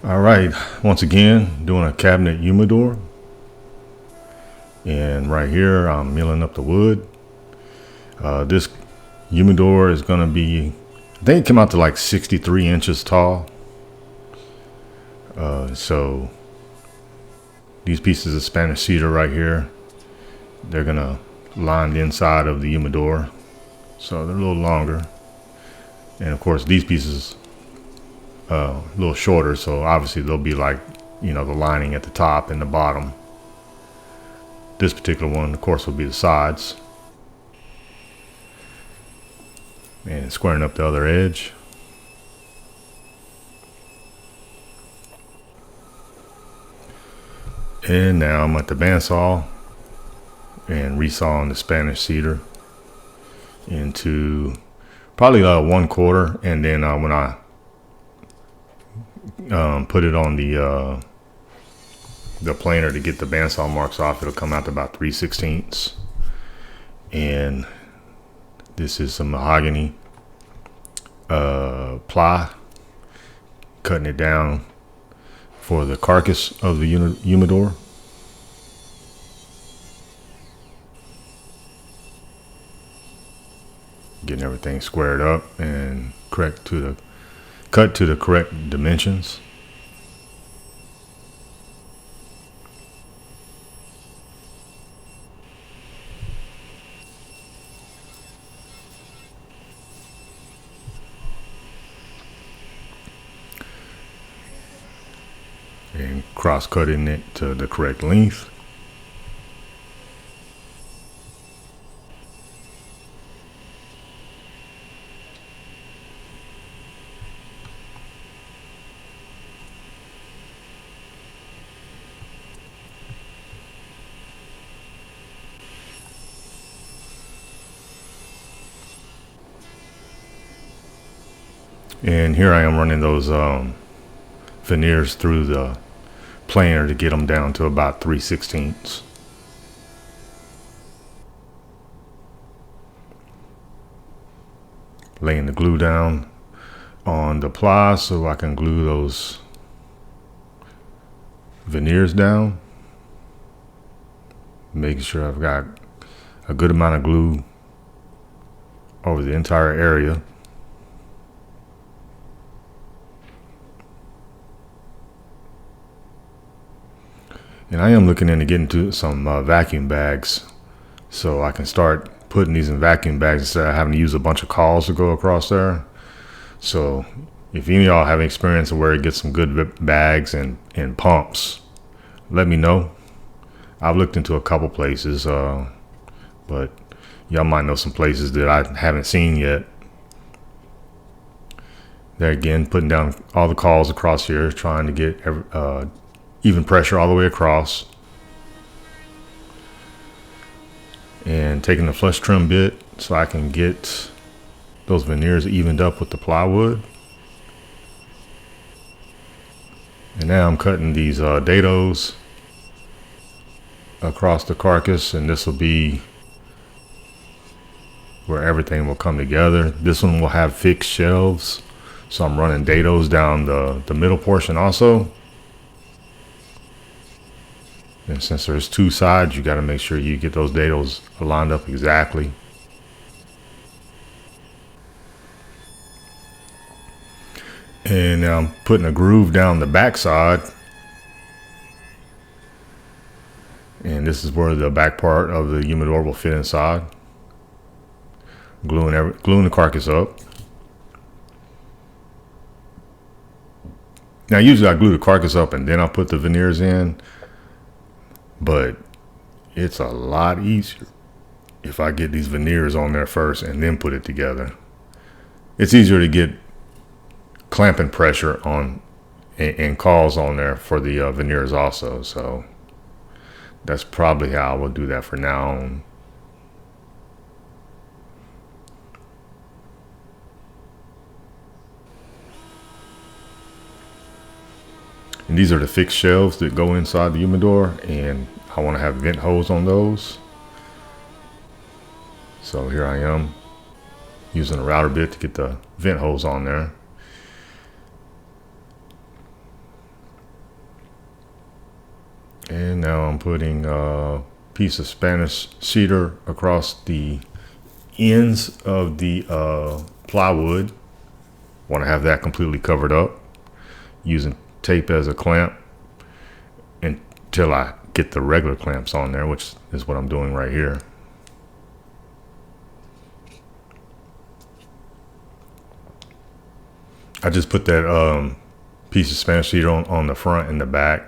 All right, once again, doing a cabinet humidor. And right here, I'm milling up the wood. This humidor is gonna be, I think it came out to like 63 inches tall. So these pieces of Spanish cedar right here, they're gonna line the inside of the humidor. So they're a little longer. And of course, these pieces a little shorter, so obviously they'll be like, the lining at the top and the bottom. This particular one, of course, will be the sides. And squaring up the other edge. And now I'm at the bandsaw and resawing the Spanish cedar into probably 1/4, and then when I put it on the planer to get the bandsaw marks off, it'll come out to about 3/16. And this is some mahogany ply, cutting it down for the carcass of the humidor. Getting everything squared up and cut to the correct dimensions. And cross-cutting it to the correct length. And here I am running those veneers through the planer to get them down to about 3/16. Laying the glue down on the ply so I can glue those veneers down. Making sure I've got a good amount of glue over the entire area. And I am looking into getting to some vacuum bags so I can start putting these in vacuum bags instead of having to use a bunch of cauls to go across there. So if any of y'all have experience of where to get some good bags and pumps, let me know. I've looked into a couple places, but y'all might know some places that I haven't seen yet. There again, putting down all the cauls across here, trying to get even pressure all the way across. And taking the flush trim bit so I can get those veneers evened up with the plywood. And now I'm cutting these dados across the carcass, and this will be where everything will come together. This one will have fixed shelves, so I'm running dados down the middle portion also. And since there's two sides, you got to make sure you get those dados lined up exactly. And now I'm putting a groove down the back side. And this is where the back part of the humidor will fit inside. Gluing the carcass up. Now usually I glue the carcass up and then I'll put the veneers in. But it's a lot easier if I get these veneers on there first and then put it together. It's easier to get clamping pressure on and cauls on there for the veneers also. So that's probably how I will do that for now on. And these are the fixed shelves that go inside the humidor, and I want to have vent holes on those. So here I am using a router bit to get the vent holes on there. And now I'm putting a piece of Spanish cedar across the ends of the plywood. Want to have that completely covered up, using tape as a clamp until I get the regular clamps on there, which is what I'm doing right here. I just put that piece of Spanish cedar on the front and the back.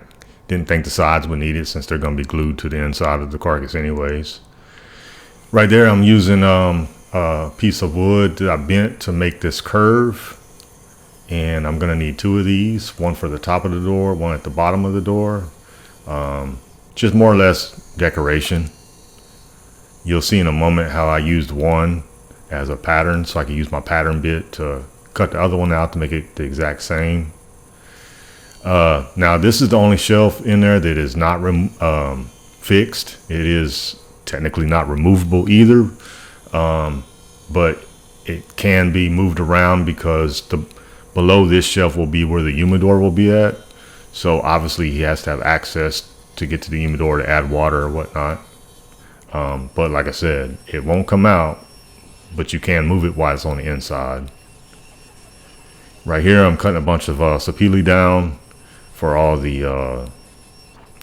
Didn't think the sides would need it since they're going to be glued to the inside of the carcass anyways. Right there I'm using a piece of wood that I bent to make this curve. And I'm going to need two of these, one for the top of the door, one at the bottom of the door. Just more or less decoration. You'll see in a moment how I used one as a pattern, so I can use my pattern bit to cut the other one out to make it the exact same. Now this is the only shelf in there that is not fixed. It is technically not removable either, but it can be moved around because below this shelf will be where the humidor will be at. So obviously he has to have access to get to the humidor to add water or whatnot. But like I said, it won't come out, but you can move it while it's on the inside. Right here I'm cutting a bunch of sapele down for all the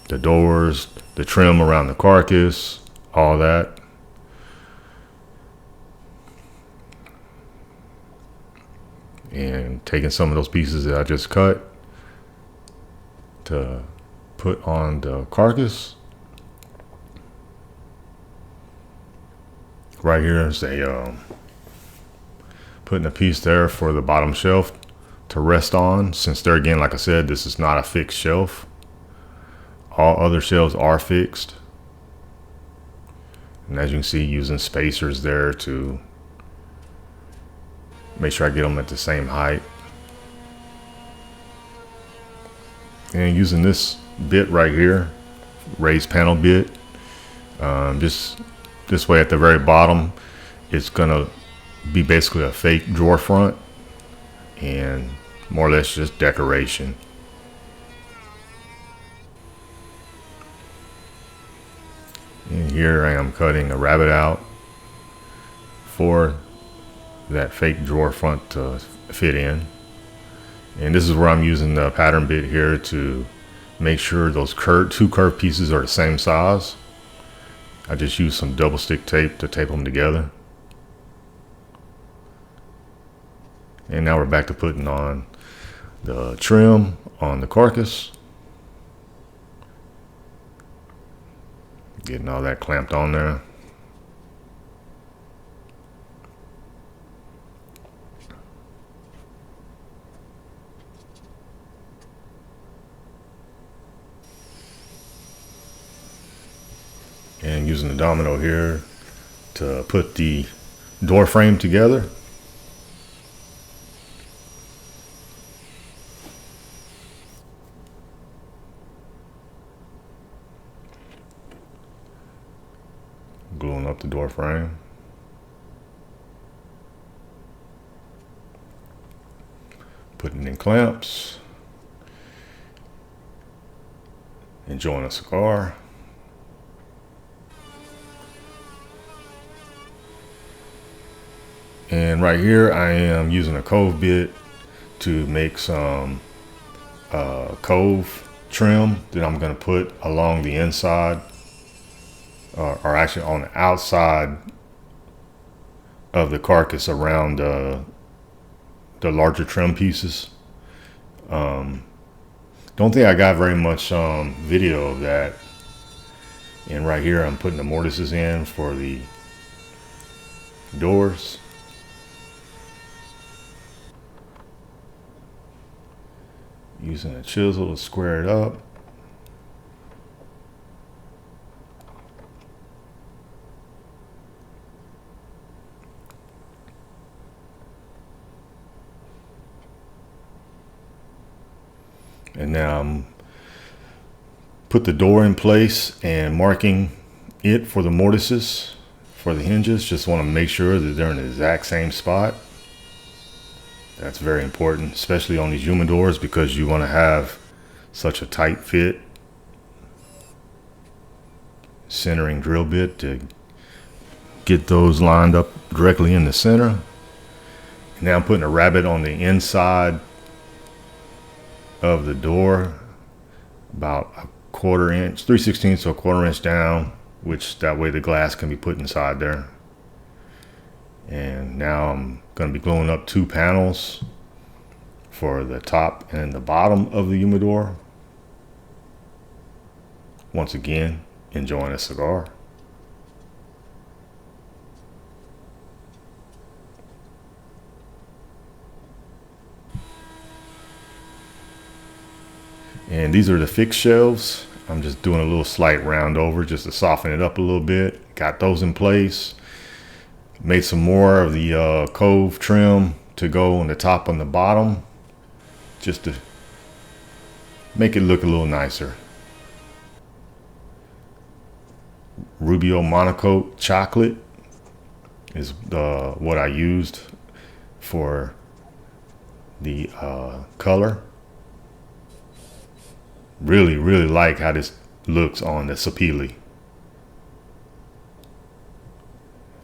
doors, the trim around the carcass, all that. And taking some of those pieces that I just cut to put on the carcass. Right here is a putting a piece there for the bottom shelf to rest on, since there again, like I said, this is not a fixed shelf. All other shelves are fixed, and as you can see, using spacers there to make sure I get them at the same height. And using this bit right here, raised panel bit, just this way at the very bottom, it's gonna be basically a fake drawer front and more or less just decoration. And here I am cutting a rabbit out for that fake drawer front to fit in. And this is where I'm using the pattern bit here to make sure those two curved pieces are the same size. I just used some double stick tape to tape them together. And now we're back to putting on the trim on the carcass. Getting all that clamped on there. And using the domino here to put the door frame together. Gluing up the door frame. Putting in clamps. Enjoying a cigar. And right here I am using a cove bit to make some cove trim that I'm going to put along the inside, or actually on the outside of the carcass around the larger trim pieces. Don't think I got very much video of that. And right here I'm putting the mortises in for the doors. Using a chisel to square it up. And now I'm put the door in place and marking it for the mortises, for the hinges. Just want to make sure that they're in the exact same spot. That's very important, especially on these humidors, because you want to have such a tight fit. centering drill bit to get those lined up directly in the center. Now I'm putting a rabbet on the inside of the door, about a 1/4 inch, 3/16 to a 1/4 inch down, which that way the glass can be put inside there. And now I'm going to be gluing up 2 panels for the top and the bottom of the humidor. Once again, enjoying a cigar. And these are the fixed shelves. I'm just doing a little slight round over just to soften it up a little bit. Got those in place. Made some more of the cove trim to go on the top and the bottom, just to make it look a little nicer. Rubio Monocoat chocolate is what I used for the color. Really like how this looks on the sapele.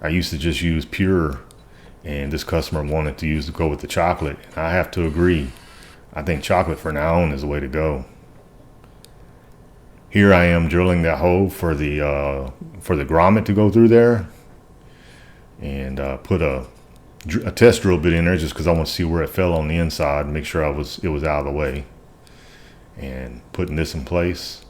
I used to just use pure, and this customer wanted to go with the chocolate. I have to agree. I think chocolate for now on is the way to go. Here I am drilling that hole for the grommet to go through there, and put a test drill bit in there just because I want to see where it fell on the inside and make sure it was out of the way. And putting this in place.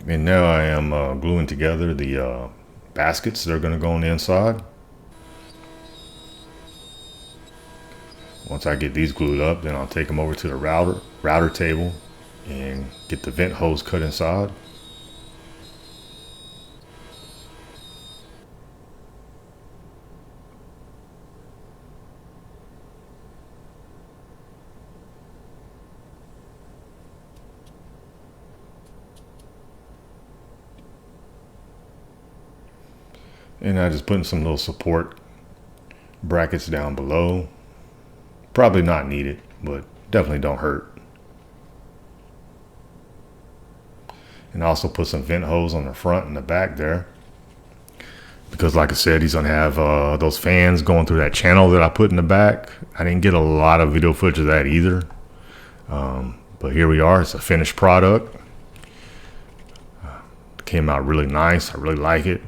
And now I am gluing together the baskets that are going to go on the inside. Once I get these glued up, then I'll take them over to the router table and get the vent hose cut inside. And I just putting some little support brackets down below. Probably not needed, but definitely don't hurt. And also put some vent hose on the front and the back there, because like I said, he's gonna have those fans going through that channel that I put in the back. I didn't get a lot of video footage of that either, but here we are. It's a finished product. Came out really nice. I really like it.